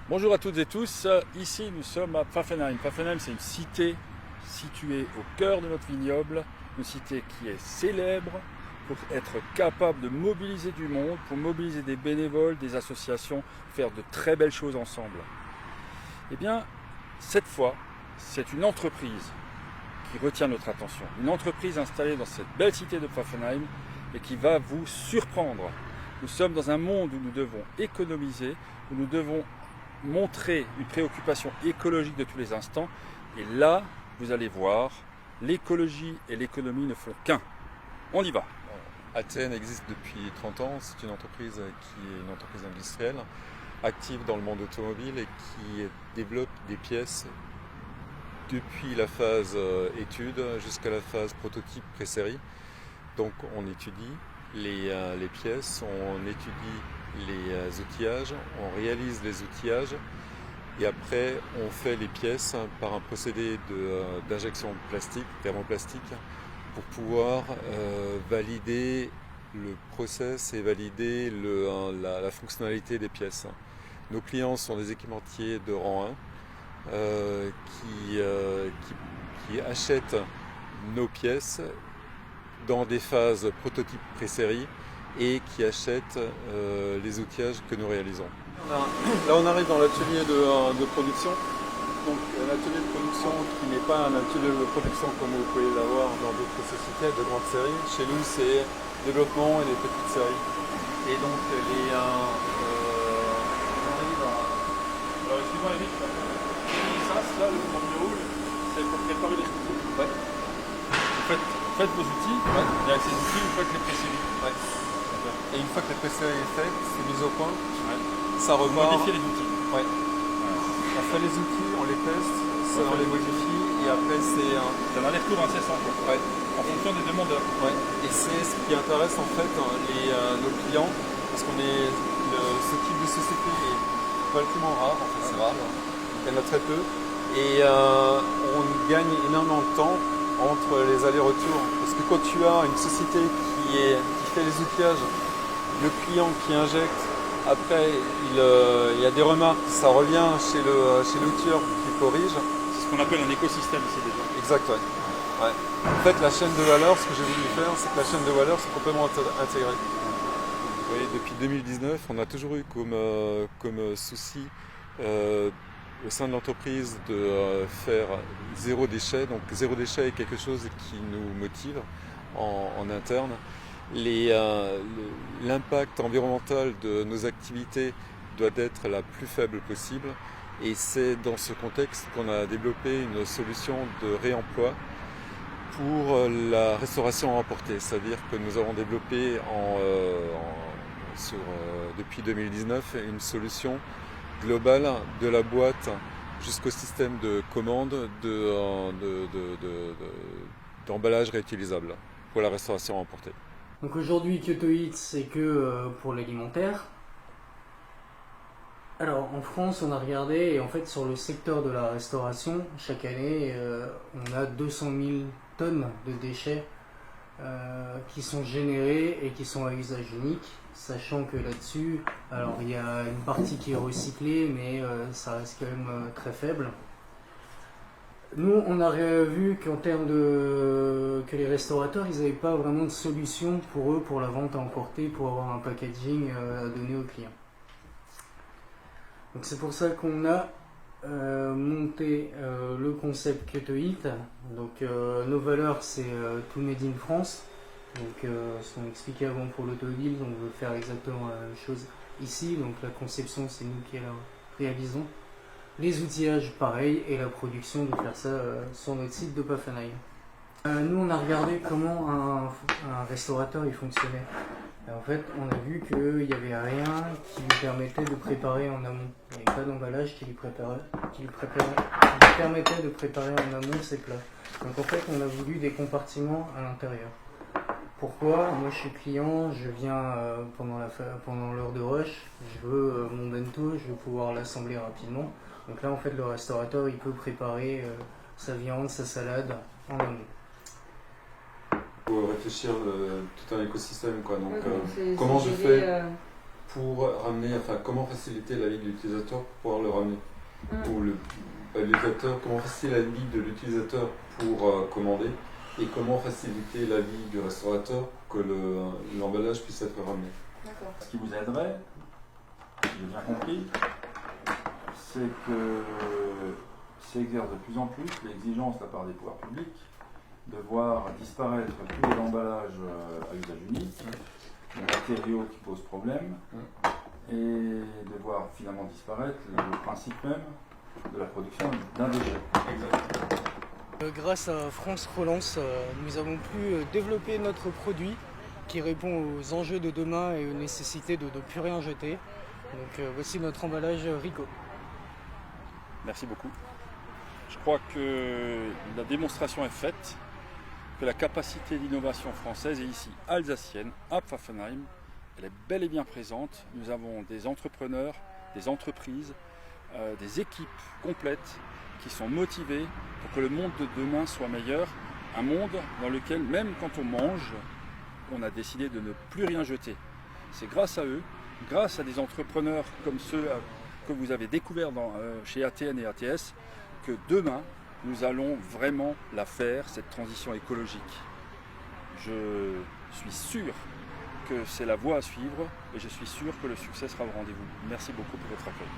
Bonjour à toutes et tous, ici nous sommes à Pfaffenheim. Pfaffenheim, c'est une cité située au cœur de notre vignoble, une cité qui est célèbre pour être capable de mobiliser du monde, pour mobiliser des bénévoles, des associations, faire de très belles choses ensemble. Eh bien, cette fois, c'est une entreprise qui retient notre attention. Une entreprise installée dans cette belle cité de Pfaffenheim et qui va vous surprendre. Nous sommes dans un monde où nous devons économiser, où nous devons montrer une préoccupation écologique de tous les instants. Et là, vous allez voir, l'écologie et l'économie ne font qu'un. On y va. Athènes existe depuis 30 ans. C'est une entreprise qui est une entreprise industrielle, active dans le monde automobile et qui développe des pièces depuis la phase étude jusqu'à la phase prototype pré-série. Donc on étudie les pièces, on étudie les outillages, on réalise les outillages et après on fait les pièces par un procédé d'injection plastique, thermoplastique, pour pouvoir valider le process et valider la fonctionnalité des pièces. Nos clients sont des équipementiers de rang 1 qui achètent nos pièces dans des phases prototype pré-série et qui achètent les outillages que nous réalisons. Là on arrive dans l'atelier de production. Donc l'atelier de production qui n'est pas un atelier de production comme vous pouvez l'avoir dans d'autres sociétés de grande série. Chez nous c'est développement et des petites séries. Et donc on arrive à... Alors excuse-moi Eric, ça là le premier rôle c'est pour préparer les outils. Ouais. Vous faites vos outils, ouais. Et avec ces outils vous faites les pré-séries. Ouais. Et une fois que la pré-série est faite, c'est mis au point, ouais. Ça repart. Vous modifiez les outils. Ouais. On fait les outils, on les teste, ça on les modifie et après c'est un aller-retour incessant. Ouais. En fonction des demandeurs. Ouais. Et c'est ce qui intéresse en fait nos clients parce qu'on est ce type de société est relativement rare, en fait c'est rare, il y en a très peu et on gagne énormément de temps entre les allers-retours parce que quand tu as une société qui fait les outillages, le client qui injecte, après il y a des remarques, ça revient chez l'outilleur qui corrige. C'est ce qu'on appelle un écosystème ici déjà. Exact, ouais. Ouais. En fait, la chaîne de valeur, ce que j'ai voulu faire, c'est que la chaîne de valeur c'est complètement intégrée. Oui, depuis 2019, on a toujours eu comme souci au sein de l'entreprise de faire zéro déchet. Donc zéro déchet est quelque chose qui nous motive en interne. L'impact environnemental de nos activités doit être la plus faible possible et c'est dans ce contexte qu'on a développé une solution de réemploi pour la restauration à emporter. C'est-à-dire que nous avons développé depuis 2019 une solution globale de la boîte jusqu'au système de commande d'emballage réutilisable pour la restauration à emporter. Donc aujourd'hui, Kyoto Eats, c'est que pour l'alimentaire. Alors en France, on a regardé et en fait sur le secteur de la restauration, chaque année, on a 200 000 tonnes de déchets qui sont générés et qui sont à usage unique, sachant que là-dessus, alors il y a une partie qui est recyclée, mais ça reste quand même très faible. Nous, on a vu qu'en termes que les restaurateurs, ils n'avaient pas vraiment de solution pour eux, pour la vente à emporter, pour avoir un packaging à donner aux clients. Donc c'est pour ça qu'on a monté le concept Kyoto Eat. Donc nos valeurs, c'est tout made in France. Donc ce qu'on expliquait avant pour l'automobile, on veut faire exactement la même chose ici. Donc la conception, c'est nous qui la réalisons. Les outillages, pareil, et la production, de faire ça sur notre site de Pfaffenheim. Nous, on a regardé comment un restaurateur il fonctionnait. Et en fait, on a vu qu'il n'y avait rien qui lui permettait de préparer en amont. Il n'y avait pas d'emballage qui lui permettait de préparer en amont ses plats. Donc en fait, on a voulu des compartiments à l'intérieur. Pourquoi? Moi, je suis client, je viens pendant l'heure de rush, je veux mon bento, je veux pouvoir l'assembler rapidement. Donc là, en fait, le restaurateur, il peut préparer sa viande, sa salade en amont. Il faut réfléchir tout un écosystème, quoi. Donc, c'est comment je gérer, fais pour ramener, enfin, comment faciliter la vie de l'utilisateur pour pouvoir le ramener, ou l'utilisateur, comment faciliter la vie de l'utilisateur pour commander, et comment faciliter la vie du restaurateur pour que l'emballage puisse être ramené. D'accord. Ce qui vous aiderait, si j'ai bien compris, c'est que s'exerce de plus en plus l'exigence de la part des pouvoirs publics de voir disparaître tous les emballages à usage unique, les matériaux qui posent problème, et de voir finalement disparaître le principe même de la production d'un déchet. Grâce à France Relance, nous avons pu développer notre produit qui répond aux enjeux de demain et aux nécessités de ne plus rien jeter. Donc voici notre emballage Rico. Merci beaucoup. Je crois que la démonstration est faite, que la capacité d'innovation française est ici alsacienne, à Pfaffenheim. Elle est bel et bien présente. Nous avons des entrepreneurs, des entreprises, des équipes complètes qui sont motivées pour que le monde de demain soit meilleur. Un monde dans lequel, même quand on mange, on a décidé de ne plus rien jeter. C'est grâce à eux, grâce à des entrepreneurs comme ceux que vous avez découverts chez ATN et ATS, que demain, nous allons vraiment la faire, cette transition écologique. Je suis sûr que c'est la voie à suivre et je suis sûr que le succès sera au rendez-vous. Merci beaucoup pour votre accueil.